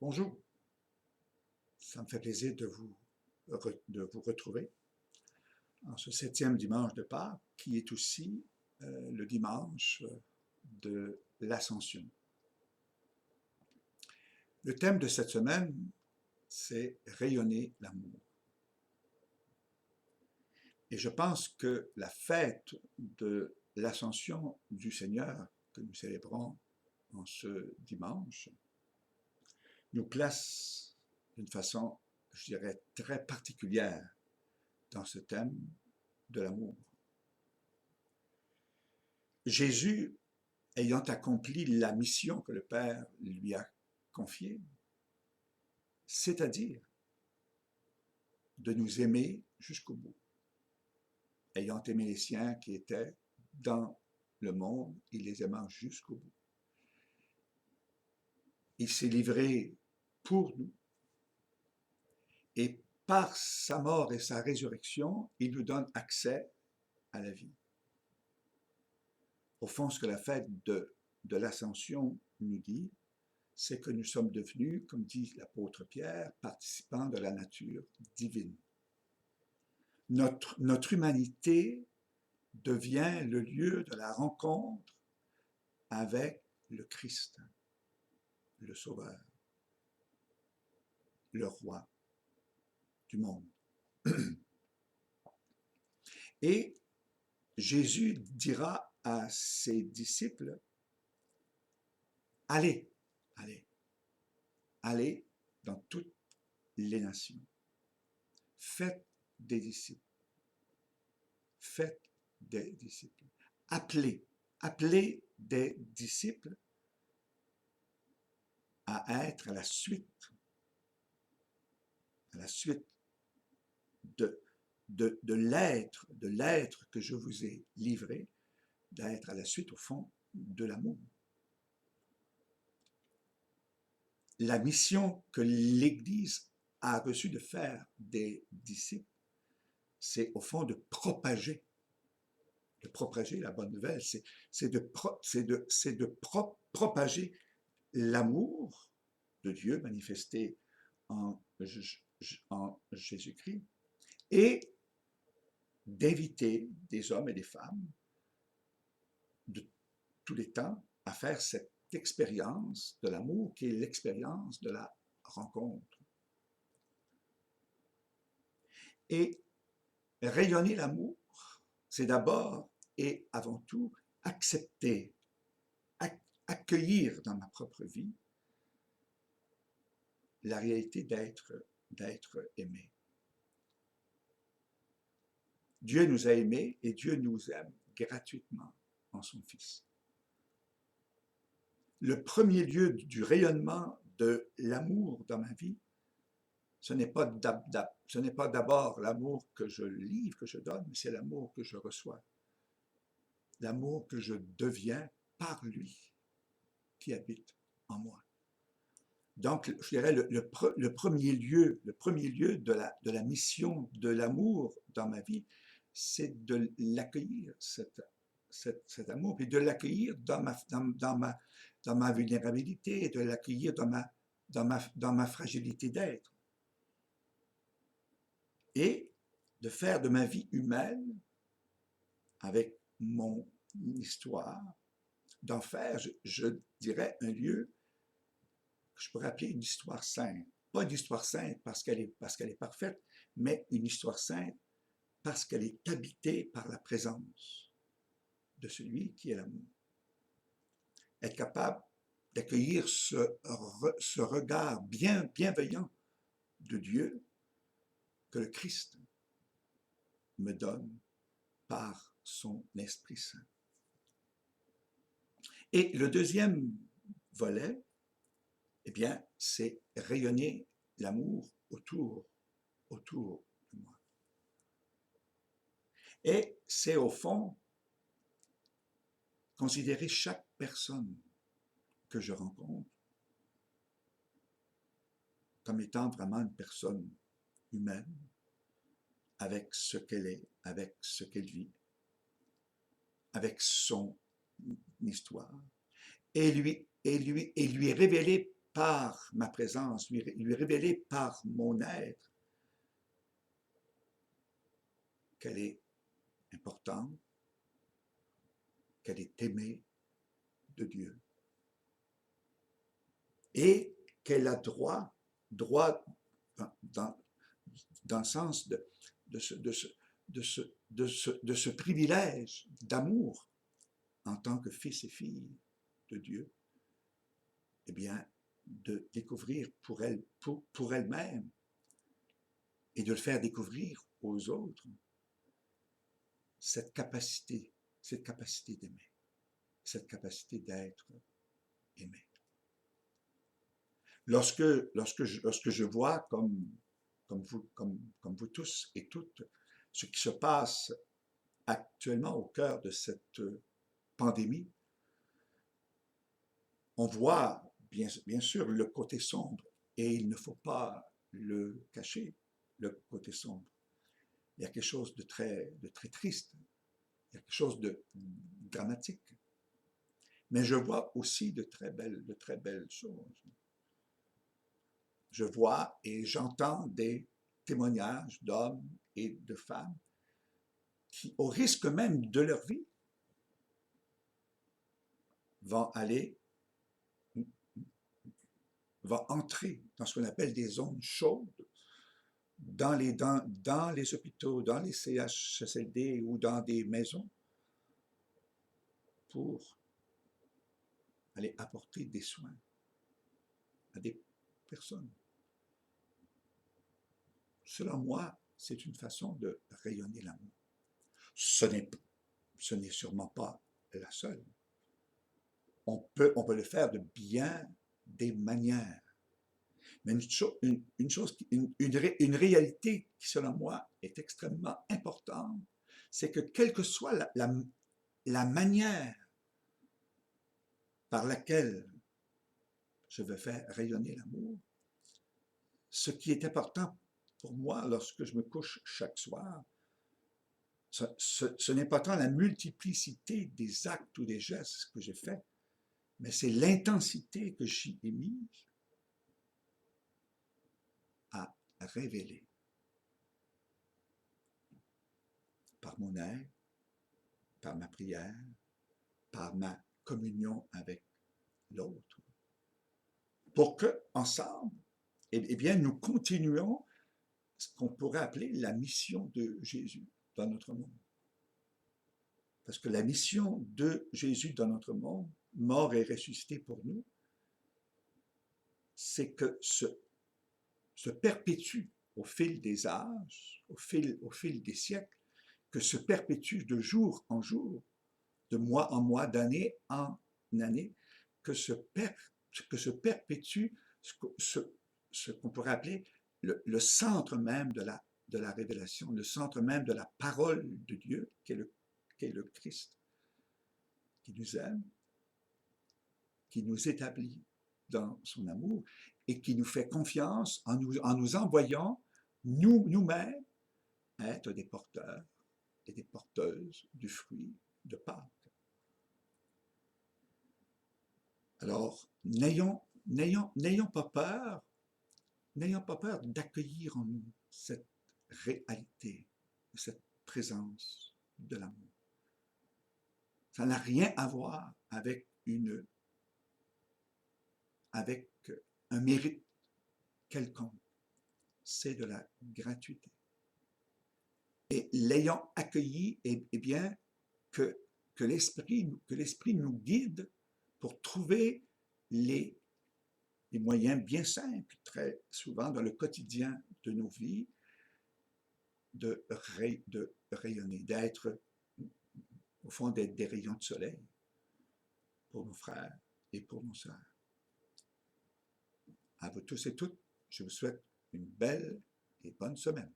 Bonjour, ça me fait plaisir de vous retrouver en ce 7e dimanche de Pâques, qui est aussi le dimanche de l'Ascension. Le thème de cette semaine, c'est rayonner l'amour. Et je pense que la fête de l'Ascension du Seigneur que nous célébrons en ce dimanche nous place d'une façon, je dirais, très particulière dans ce thème de l'amour. Jésus, ayant accompli la mission que le Père lui a confiée, c'est-à-dire de nous aimer jusqu'au bout, ayant aimé les siens qui étaient dans le monde, il les aima jusqu'au bout. Il s'est livré pour nous et par sa mort et sa résurrection, il nous donne accès à la vie. Au fond, ce que la fête de l'Ascension nous dit, c'est que nous sommes devenus, comme dit l'apôtre Pierre, participants de la nature divine. Notre humanité devient le lieu de la rencontre avec le Christ, le Sauveur, le Roi du monde. Et Jésus dira à ses disciples, allez, allez, allez dans toutes les nations. Faites des disciples. Faites des disciples. Appelez des disciples à être à la suite de l'être que je vous ai livré, d'être à la suite, au fond, de l'amour. La mission que l'Église a reçue de faire des disciples, c'est au fond de propager la bonne nouvelle, c'est de propager l'amour de Dieu manifesté en Jésus-Christ et d'inviter des hommes et des femmes de tous les temps à faire cette expérience de l'amour qui est l'expérience de la rencontre. Et rayonner l'amour, c'est d'abord et avant tout accepter, accueillir dans ma propre vie la réalité d'être aimé. Dieu nous a aimés et Dieu nous aime gratuitement en son Fils. Le premier lieu du rayonnement de l'amour dans ma vie, ce n'est pas d'abord l'amour que je livre, que je donne, mais c'est l'amour que je reçois. L'amour que je deviens par lui qui habite en moi. Donc, je dirais, le premier lieu de la mission de l'amour dans ma vie, c'est de l'accueillir, cet amour, puis de l'accueillir dans ma vulnérabilité, de l'accueillir dans ma fragilité d'être. Et de faire de ma vie humaine, avec mon histoire, d'en faire, je dirais, un lieu que je pourrais appeler une histoire sainte. Pas une histoire sainte parce qu'elle est parfaite, mais une histoire sainte parce qu'elle est habitée par la présence de celui qui est l'amour. Être capable d'accueillir ce regard bienveillant de Dieu que le Christ me donne par son Esprit Saint. Et le deuxième volet, eh bien, c'est rayonner l'amour autour de moi. Et c'est au fond considérer chaque personne que je rencontre comme étant vraiment une personne humaine, avec ce qu'elle est, avec ce qu'elle vit, avec son histoire, et lui révéler par ma présence, lui révéler par mon être qu'elle est importante, qu'elle est aimée de Dieu et qu'elle a droit dans, dans le sens de ce privilège d'amour en tant que fils et fille de Dieu, eh bien, de découvrir pour elle-même et de le faire découvrir aux autres cette capacité d'aimer, cette capacité d'être aimé. Lorsque je vois, comme vous tous et toutes, ce qui se passe actuellement au cœur de cette pandémie, on voit bien sûr le côté sombre, et il ne faut pas le cacher, le côté sombre. Il y a quelque chose de très triste, il y a quelque chose de dramatique. Mais je vois aussi de très belles choses. Je vois et j'entends des témoignages d'hommes et de femmes qui, au risque même de leur vie, vont entrer dans ce qu'on appelle des zones chaudes, dans les hôpitaux, dans les CHSLD ou dans des maisons, pour aller apporter des soins à des personnes. Selon moi, c'est une façon de rayonner l'amour. Ce n'est sûrement pas la seule. On peut le faire de bien des manières. Mais une réalité qui, selon moi, est extrêmement importante, c'est que quelle que soit la manière par laquelle je veux faire rayonner l'amour, ce qui est important pour moi lorsque je me couche chaque soir, ce n'est pas tant la multiplicité des actes ou des gestes que j'ai faits, mais c'est l'intensité que j'y ai mise à révéler par mon aide, par ma prière, par ma communion avec l'autre, pour que, ensemble, eh bien, nous continuions ce qu'on pourrait appeler la mission de Jésus dans notre monde. Parce que la mission de Jésus dans notre monde, mort et ressuscité pour nous, c'est que se perpétue au fil des âges, au fil des siècles, que se perpétue de jour en jour, de mois en mois, d'année en année, que se perpétue ce qu'on pourrait appeler le centre même de la révélation, le centre même de la parole de Dieu, qui est le Christ, qui nous aime, qui nous établit dans son amour et qui nous fait confiance en nous envoyant nous-mêmes être des porteurs et des porteuses du fruit de Pâques. Alors, n'ayons pas peur, d'accueillir en nous cette réalité, cette présence de l'amour. Ça n'a rien à voir avec un mérite quelconque. C'est de la gratuité. Et l'ayant accueilli, eh bien, que l'Esprit nous guide pour trouver les moyens bien simples, très souvent dans le quotidien de nos vies, de rayonner, d'être, au fond, d'être des rayons de soleil pour nos frères et pour nos sœurs. À vous tous et toutes, je vous souhaite une belle et bonne semaine.